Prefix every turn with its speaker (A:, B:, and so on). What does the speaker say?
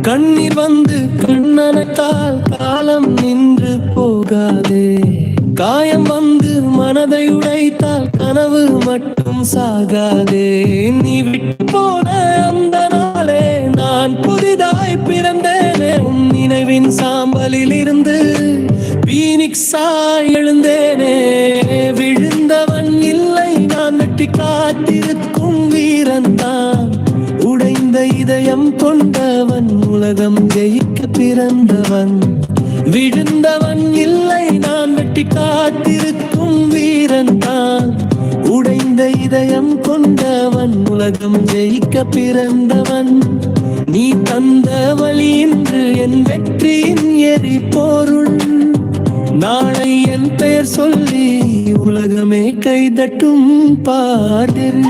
A: கண்ணீர் வந்து கண்ணனத்தால் காலம் நின்று போகாதே. காயம் வந்து மனதை உடைத்தால் கனவு மட்டும் சாகாதே. நீ விட்டு போன அந்த நாளே நான் புதிதாய் பிறந்தேனே. உன் நினைவின் சாம்பலில் இருந்து பீனிக்ஸாய் எழுந்தேனே. விழுந்தவன் இல்லை நான் வெட்டி காத்திருக்கும் வீரன் தான். உடைந்த இதயம் கொண்டவன் உலகம் ஜெயிக்க பிறந்தவன். விழுந்தவன் இல்லை நான் வெட்டி காத்திருக்கும் வீரன் தான். உடைந்த இதயம் கொண்டவன் உலகம் ஜெயிக்க பிறந்தவன். நீ தந்த வழி இன்று என் வெற்றியின் எரிபொருள். நாளை என் பெயர் சொல்லி உலகமே கைதட்டும் பாடில்.